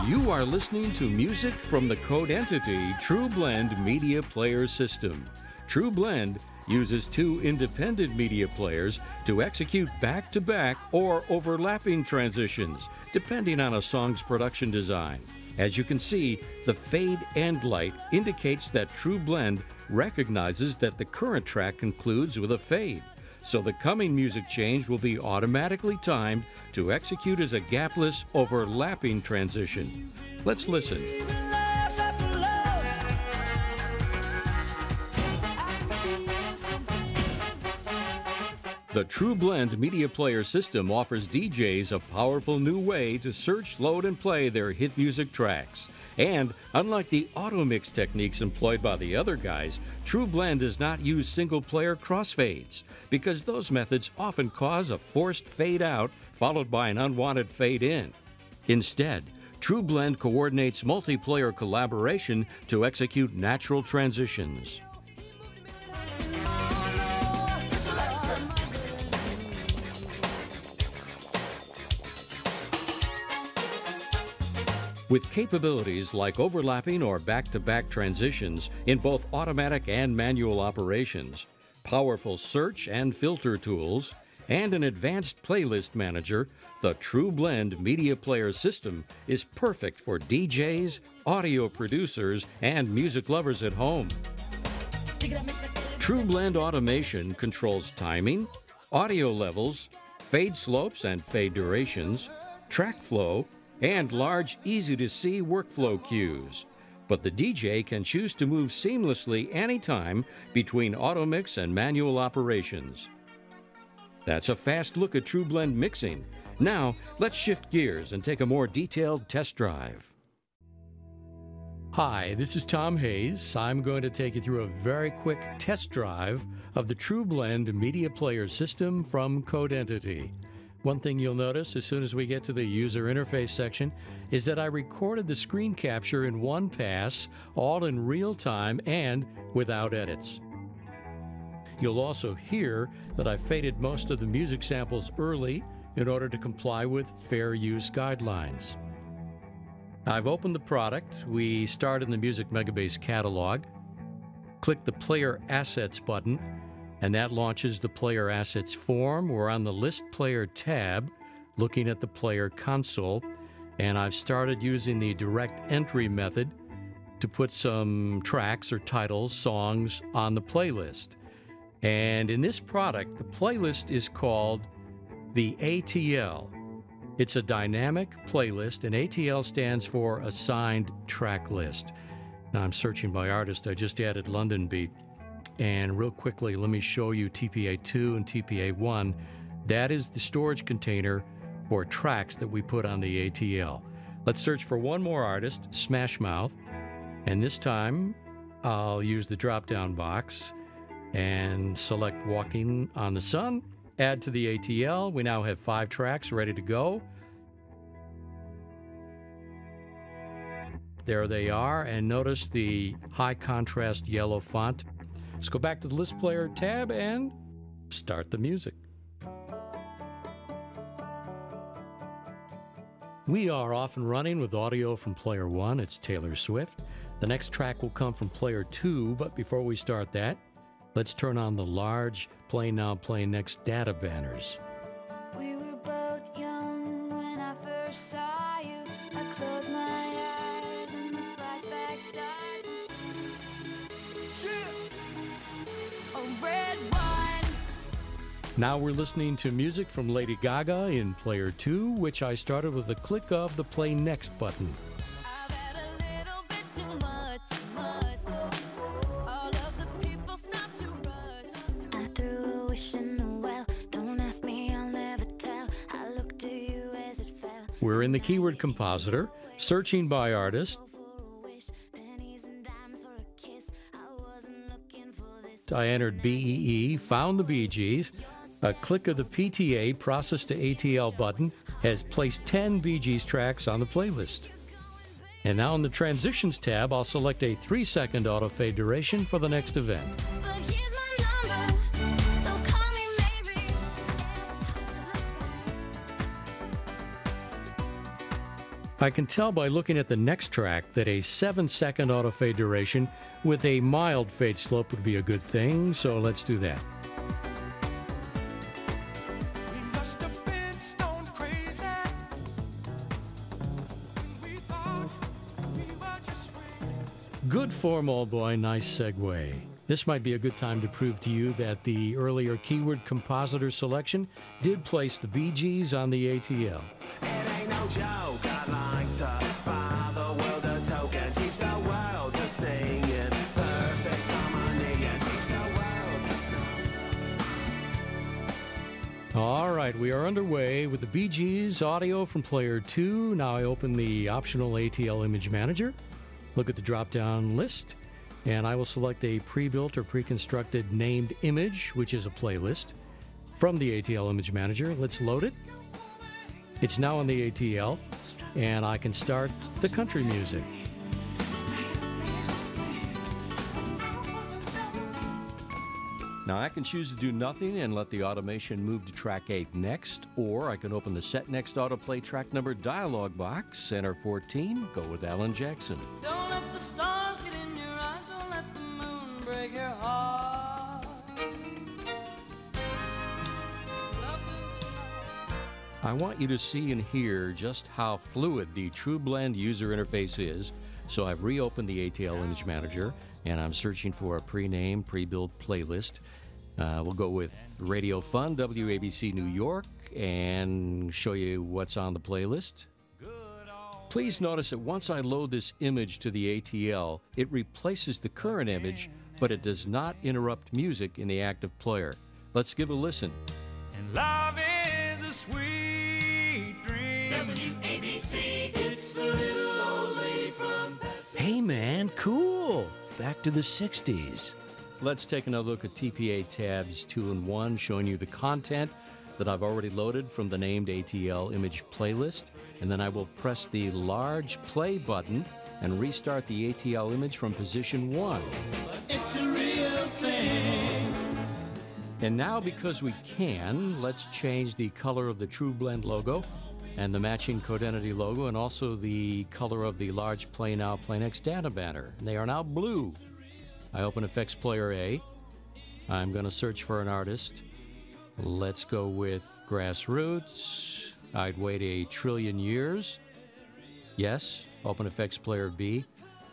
You are listening to music from the Code Entity True Blend Media Player System. True Blend uses two independent media players to execute back-to-back or overlapping transitions, depending on a song's production design. As you can see, the fade end light indicates that True Blend recognizes that the current track concludes with a fade, so the coming music change will be automatically timed to execute as a gapless overlapping transition. Let's listen. The True Blend Media Player System offers DJs a powerful new way to search, load, and play their hit music tracks. And unlike the automix techniques employed by the other guys, True Blend does not use single-player crossfades, because those methods often cause a forced fade out followed by an unwanted fade in. Instead, True Blend coordinates multiplayer collaboration to execute natural transitions. With capabilities like overlapping or back-to-back transitions in both automatic and manual operations, powerful search and filter tools, and an advanced playlist manager, the True Blend Media Player System is perfect for DJs, audio producers, and music lovers at home. True Blend automation controls timing, audio levels, fade slopes and fade durations, track flow, and large, easy-to-see workflow cues. But the DJ can choose to move seamlessly anytime between automix and manual operations. That's a fast look at True Blend mixing. Now, let's shift gears and take a more detailed test drive. Hi, this is Tom Hayes. I'm going to take you through a very quick test drive of the True Blend Media Player System from Code Entity. One thing you'll notice as soon as we get to the user interface section is that I recorded the screen capture in one pass, all in real time and without edits. You'll also hear that I faded most of the music samples early in order to comply with fair use guidelines. I've opened the product. We start in the Music Megabase catalog, click the Player Assets button, and that launches the Player Assets form. We're on the List Player tab, looking at the player console, and I've started using the direct entry method to put some tracks or titles, songs on the playlist. And in this product, the playlist is called the ATL. It's a dynamic playlist, and ATL stands for Assigned Track List. Now I'm searching by artist. I just added London Beat. And real quickly, let me show you TPA2 and TPA1. That is the storage container for tracks that we put on the ATL. Let's search for one more artist, Smash Mouth. And this time, I'll use the drop-down box and select Walking on the Sun. Add to the ATL. We now have 5 tracks ready to go. There they are, and notice the high contrast yellow font. Let's go back to the List Player tab and start the music. We are off and running with audio from Player 1. It's Taylor Swift. The next track will come from Player 2, but before we start that, let's turn on the large Play Now, Play Next data banners. We were both young when I first saw you. I closed my eyes and the flashback starts. Red wine. Now we're listening to music from Lady Gaga in Player 2, which I started with a click of the Play Next button. I've had a little bit too much. All of the people stop to rush. I threw a wish in the well. Don't ask me, I'll never tell. I looked to you as it fell. We're in the keyword compositor, searching by artist. I entered BEE, found the Bee Gees. A click of the PTA Process to ATL button has placed 10 Bee Gees tracks on the playlist. And now in the Transitions tab, I'll select a 3-second auto fade duration for the next event. But here's my number, so call me maybe. I can tell by looking at the next track that a 7-second auto fade duration with a mild fade slope would be a good thing, so let's do that. Good form, old boy. Nice segue. This might be a good time to prove to you that the earlier keyword compositor selection did place the Bee Gees on the ATL. It ain't no joke, I like to buy the world a token, teach the world to sing in perfect harmony, and teach the world to All right, we are underway with the Bee Gees audio from player 2. Now I open the optional ATL image manager, look at the drop-down list, and I will select a pre-built or pre-constructed named image, which is a playlist, from the ATL image manager. Let's load it. It's now on the ATL, and I can start the country music. Now I can choose to do nothing and let the automation move to track 8 next, or I can open the Set Next Autoplay Track Number dialog box, center 14, go with Alan Jackson. Don't let the stars get in your eyes, don't let the moon break your heart. I want you to see and hear just how fluid the TrueBlend user interface is, so I've reopened the ATL Image Manager, and I'm searching for a pre-named, pre-built playlist. We'll go with Radio Fun, WABC New York, and show you what's on the playlist. Please notice that once I load this image to the ATL, it replaces the current image, but it does not interrupt music in the active player. Let's give a listen. And love is a sweet dream. WABC, it's the little old lady from Hey man, cool! Back to the 60s. Let's take another look at TPA tabs 2 and 1, showing you the content that I've already loaded from the named ATL image playlist. And then I will press the large play button and restart the ATL image from position 1. It's a real thing. And now, because we can, let's change the color of the TrueBlend logo and the matching Codenity logo, and also the color of the large Play Now, Play Next data banner. They are now blue. I open Effects Player A. I'm going to search for an artist. Let's go with Grassroots. I'd wait a trillion years. Yes, open Effects Player B.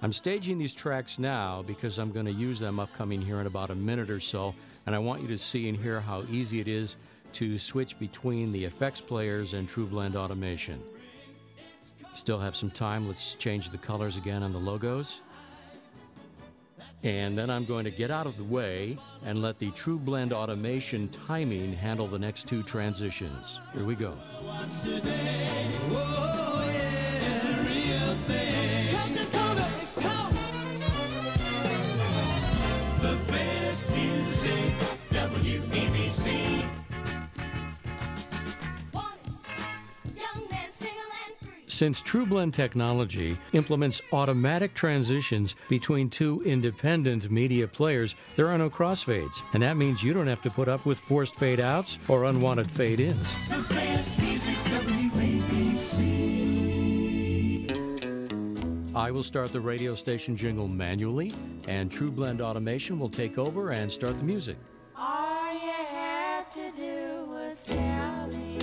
I'm staging these tracks now because I'm going to use them upcoming here in about a minute or so, and I want you to see and hear how easy it is to switch between the effects players and TrueBlend automation. Still have some time. Let's change the colors again on the logos. And then I'm going to get out of the way and let the TrueBlend automation timing handle the next 2 transitions. Here we go. The best music, WABC. Since TrueBlend technology implements automatic transitions between 2 independent media players, there are no crossfades, and that means you don't have to put up with forced fade-outs or unwanted fade-ins. The best music, WABC. I will start the radio station jingle manually, and TrueBlend automation will take over and start the music. All you had to do was tell me.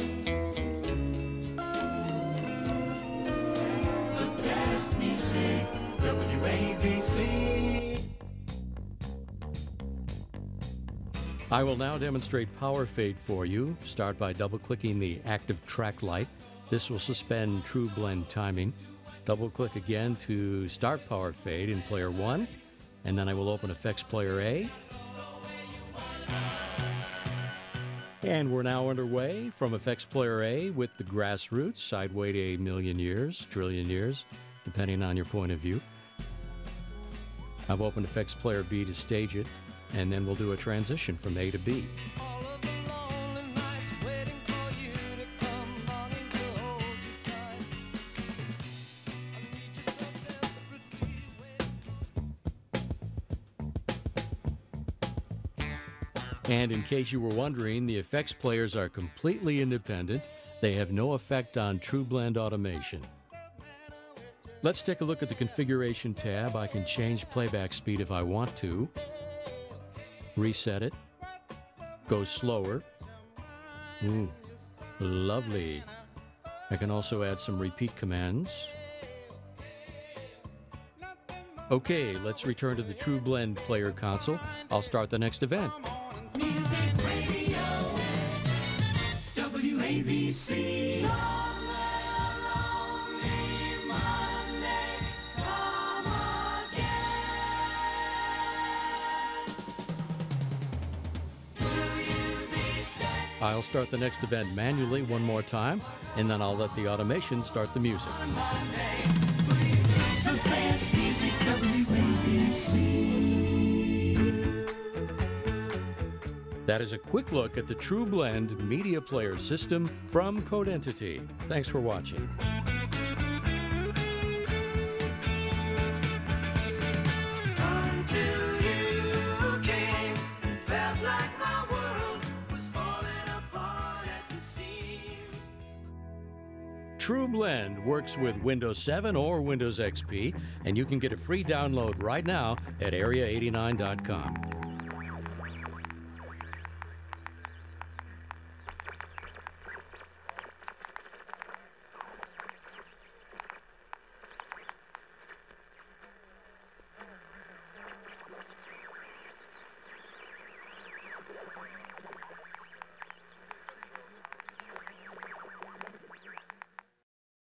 Best music, WABC. I will now demonstrate power fade for you. Start by double-clicking the active track light. This will suspend TrueBlend timing. Double-click again to start power fade in player 1, and then I will open Effects Player A. And we're now underway from Effects Player A with the Grassroots. I'd wait a million years, trillion years, depending on your point of view. I've opened Effects Player B to stage it, and then we'll do a transition from A to B. All of the lonely nights waiting for you to come, longing to hold you tight. I need you so desperately. And in case you were wondering, the effects players are completely independent. They have no effect on TrueBlend automation. Let's take a look at the configuration tab. I can change playback speed if I want to. Reset it. Go slower. Ooh, lovely. I can also add some repeat commands. Okay, let's return to the True Blend player console. I'll start the next event. Music Radio, WABC. I'll start the next event manually one more time, and then I'll let the automation start the music. The best music, WABC. That is a quick look at the True Blend media player system from Codentity. Thanks for watching. Until you came, felt like my world was falling apart at the seams. True Blend works with Windows 7 or Windows XP, and you can get a free download right now at area89.com.